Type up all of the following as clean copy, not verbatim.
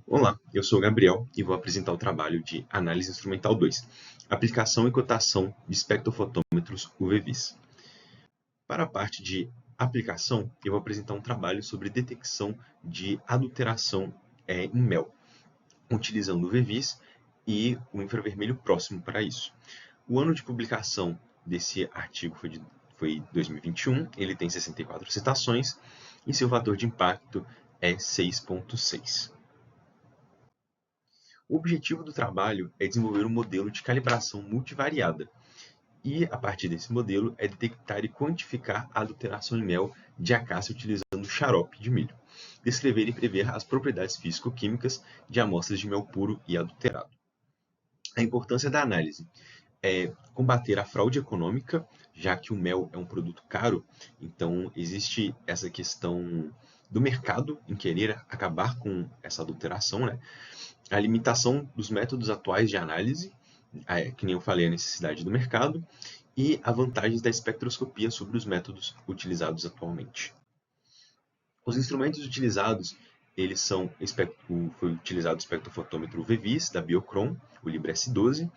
Olá, eu sou o Gabriel e vou apresentar o trabalho de Análise Instrumental 2, Aplicação e Cotação de Espectrofotômetros UV-Vis. Para a parte de aplicação, eu vou apresentar um trabalho sobre detecção de adulteração em mel, utilizando o UV-Vis e o infravermelho próximo para isso. O ano de publicação desse artigo foi 2021, ele tem 64 citações e seu fator de impacto é 6,6. O objetivo do trabalho é desenvolver um modelo de calibração multivariada e, a partir desse modelo, é detectar e quantificar a adulteração em mel de acácia utilizando xarope de milho, descrever e prever as propriedades físico-químicas de amostras de mel puro e adulterado. A importância da análise é combater a fraude econômica, já que o mel é um produto caro, então existe essa questão do mercado em querer acabar com essa adulteração, né? A limitação dos métodos atuais de análise, que nem eu falei, a necessidade do mercado, e a vantagem da espectroscopia sobre os métodos utilizados atualmente. Os instrumentos utilizados, foi utilizado o espectrofotômetro UV-Vis da Biocron, o Libre S12,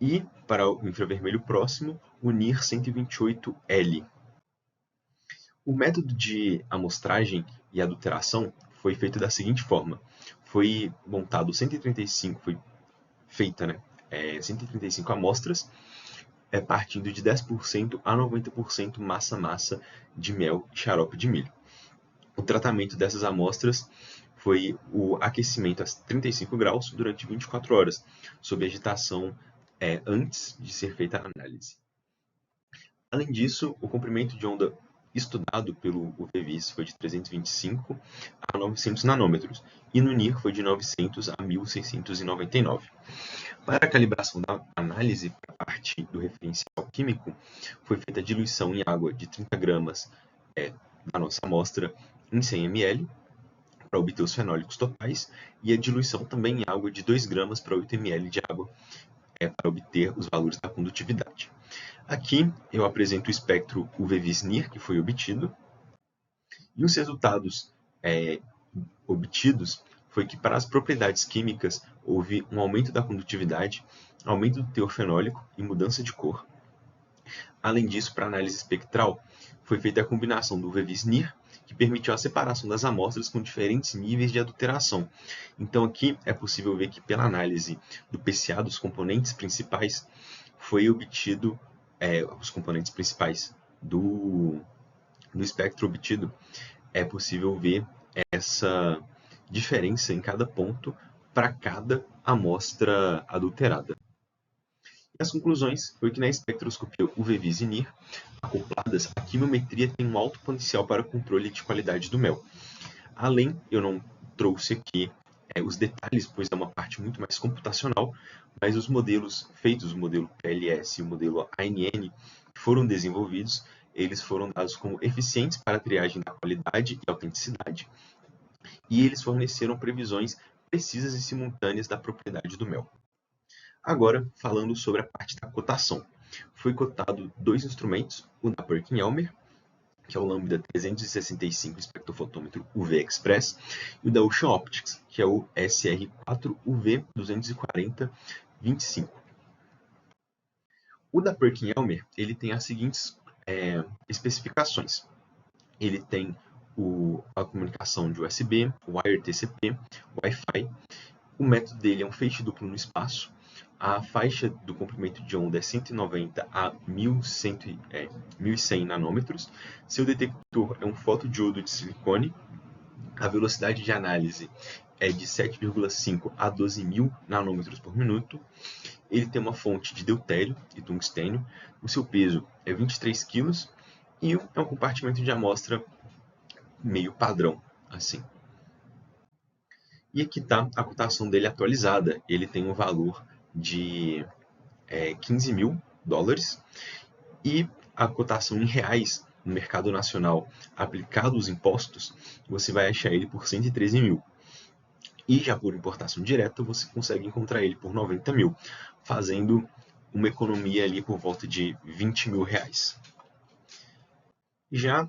e para o infravermelho próximo, o NIR 128L. O método de amostragem e adulteração foi feito da seguinte forma: foi montado 135, foi feita, né, 135 amostras, partindo de 10% a 90% massa-massa de mel e xarope de milho. O tratamento dessas amostras foi o aquecimento a 35 graus durante 24 horas, sob agitação antes de ser feita a análise. Além disso, o comprimento de onda estudado pelo UV-Vis foi de 325 a 900 nanômetros, e no NIR foi de 900 a 1699. Para a calibração da análise, a parte do referencial químico, foi feita a diluição em água de 30 gramas da nossa amostra em 100 ml, para obter os fenólicos totais, e a diluição também em água de 2 gramas para 8 ml de água, para obter os valores da condutividade. Aqui eu apresento o espectro UV-Vis-NIR que foi obtido, e os resultados obtidos foi que para as propriedades químicas houve um aumento da condutividade, aumento do teor fenólico e mudança de cor. Além disso, para análise espectral, foi feita a combinação do UV-Vis-NIR, que permitiu a separação das amostras com diferentes níveis de adulteração. Então aqui é possível ver que pela análise do PCA dos componentes principais, foi obtido os componentes principais do espectro obtido, é possível ver essa diferença em cada ponto para cada amostra adulterada. E as conclusões foi que na espectroscopia UV-Vis e NIR, acopladas, a quimiometria tem um alto potencial para controle de qualidade do mel. Além, eu não trouxe aqui os detalhes, pois é uma parte muito mais computacional, mas os modelos feitos, o modelo PLS e o modelo ANN, que foram desenvolvidos, eles foram dados como eficientes para a triagem da qualidade e autenticidade, e eles forneceram previsões precisas e simultâneas da propriedade do mel. Agora, falando sobre a parte da cotação. Foi cotado dois instrumentos, o da Perkin-Elmer, que é o Lambda 365 espectrofotômetro UV Express, e o da Ocean Optics, que é o SR4UV 240-25. O da Perkin-Elmer, ele tem as seguintes especificações. Ele tem a comunicação de USB, Wire TCP, Wi-Fi. O método dele é um feixe duplo no espaço. A faixa do comprimento de onda é 190 a 1100 nanômetros. Seu detector é um fotodiodo de silicone. A velocidade de análise é de 7,5 a 12.000 nanômetros por minuto. Ele tem uma fonte de deutério e tungstênio. O seu peso é 23 kg e é um compartimento de amostra meio padrão, assim. E aqui está a cotação dele atualizada. Ele tem um valor de 15 mil dólares e a cotação em reais no mercado nacional, aplicado os impostos, você vai achar ele por 113 mil. E já por importação direta, você consegue encontrar ele por 90 mil, fazendo uma economia ali por volta de 20 mil reais. Já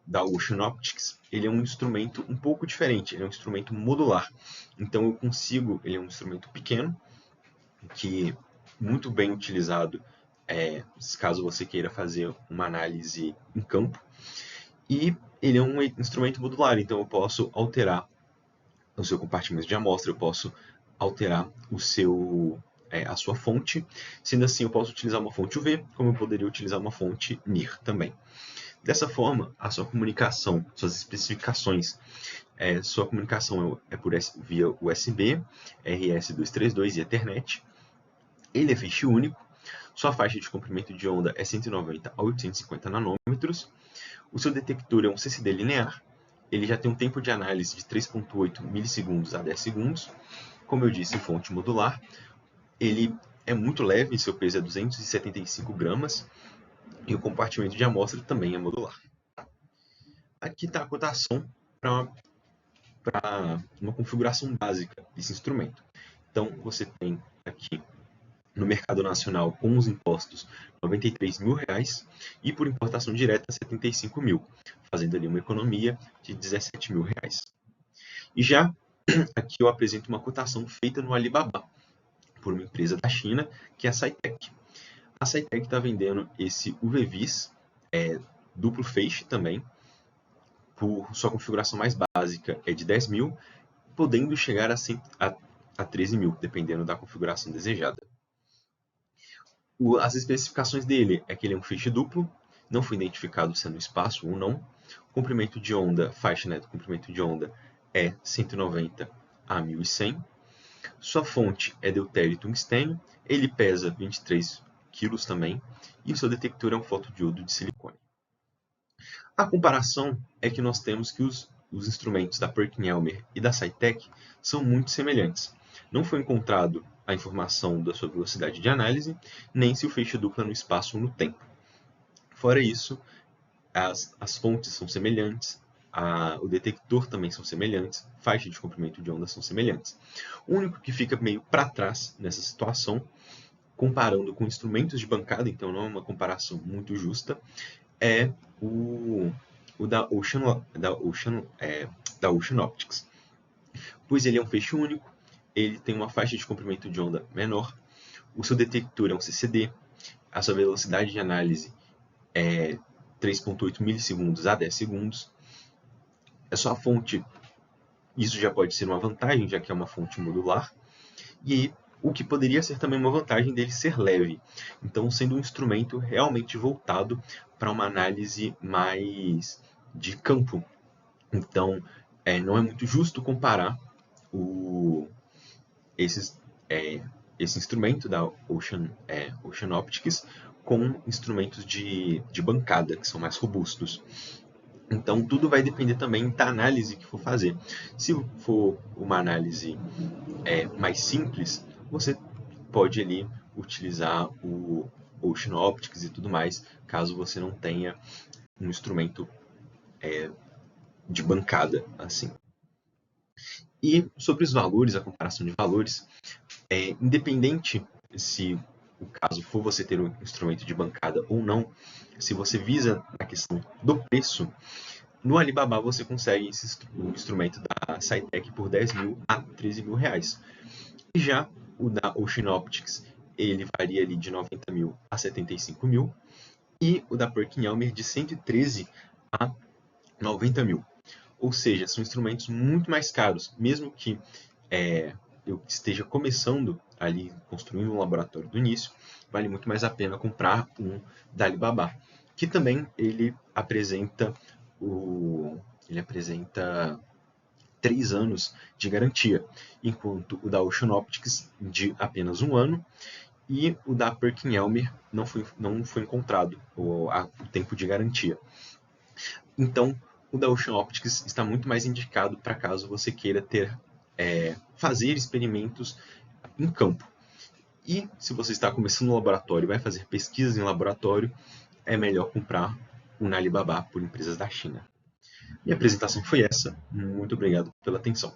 da Ocean Optics, ele é um instrumento um pouco diferente, ele é um instrumento modular. Então eu consigo, ele é um instrumento pequeno, que muito bem utilizado caso você queira fazer uma análise em campo, e ele é um instrumento modular, então eu posso alterar o seu compartimento de amostra, eu posso alterar a sua fonte, sendo assim eu posso utilizar uma fonte UV, como eu poderia utilizar uma fonte NIR também. Dessa forma, a sua comunicação, suas especificações, sua comunicação é via USB, RS-232 e Ethernet. Ele é feixe único, sua faixa de comprimento de onda é 190 a 850 nanômetros, o seu detector é um CCD linear, ele já tem um tempo de análise de 3,8 milissegundos a 10 segundos, como eu disse, fonte modular, ele é muito leve, seu peso é 275 gramas, e o compartimento de amostra também é modular. Aqui está a cotação para uma configuração básica desse instrumento. Então, você tem aqui no mercado nacional com os impostos R$ 93.000 e por importação direta R$ 75.000, fazendo ali uma economia de R$ 17.000. E já aqui eu apresento uma cotação feita no Alibaba por uma empresa da China, que é a Cytec. A Cytec está vendendo esse UV-Vis duplo feixe também, por sua configuração mais básica é de 10.000, podendo chegar a 13.000, dependendo da configuração desejada. As especificações dele é que ele é um feixe duplo, não foi identificado se é no espaço ou não. Comprimento de onda, faixa do comprimento de onda é 190 a 1100. Sua fonte é deutério e tungstênio, ele pesa 23 kg também, e o seu detector é um fotodiodo de silicone. A comparação é que nós temos que os instrumentos da PerkinElmer e da Cytec são muito semelhantes. Não foi encontrado a informação da sua velocidade de análise, nem se o feixe duplo é no espaço ou no tempo. Fora isso, as fontes são semelhantes, o detector também são semelhantes, faixa de comprimento de onda são semelhantes. O único que fica meio para trás nessa situação, comparando com instrumentos de bancada, então não é uma comparação muito justa, é o da Ocean Optics, pois ele é um feixe único, ele tem uma faixa de comprimento de onda menor, o seu detector é um CCD, a sua velocidade de análise é 3,8 milissegundos a 10 segundos. A sua fonte, isso já pode ser uma vantagem, já que é uma fonte modular, e o que poderia ser também uma vantagem dele ser leve. Então, sendo um instrumento realmente voltado para uma análise mais de campo. Então, não é muito justo comparar esse instrumento da Ocean Optics com instrumentos de bancada, que são mais robustos. Então, tudo vai depender também da análise que for fazer. Se for uma análise mais simples, você pode ali utilizar o Ocean Optics e tudo mais, caso você não tenha um instrumento de bancada assim. E sobre os valores, a comparação de valores, independente se o caso for você ter um instrumento de bancada ou não, se você visa a questão do preço, no Alibaba você consegue o instrumento da Cytec por 10.000 a 13.000 reais. E já o da Ocean Optics, ele varia ali de 90.000 a 75.000, e o da PerkinElmer de 113 a 90.000. Ou seja, são instrumentos muito mais caros, mesmo que eu esteja começando ali, construindo um laboratório do início, vale muito mais a pena comprar um da Alibaba, que também ele apresenta 3 anos de garantia, enquanto o da Ocean Optics de apenas 1 ano, e o da PerkinElmer não foi encontrado o tempo de garantia. Então, o da Ocean Optics está muito mais indicado para caso você queira fazer experimentos em campo. E se você está começando no laboratório e vai fazer pesquisas em laboratório, é melhor comprar um na Alibaba por empresas da China. Minha apresentação foi essa. Muito obrigado pela atenção.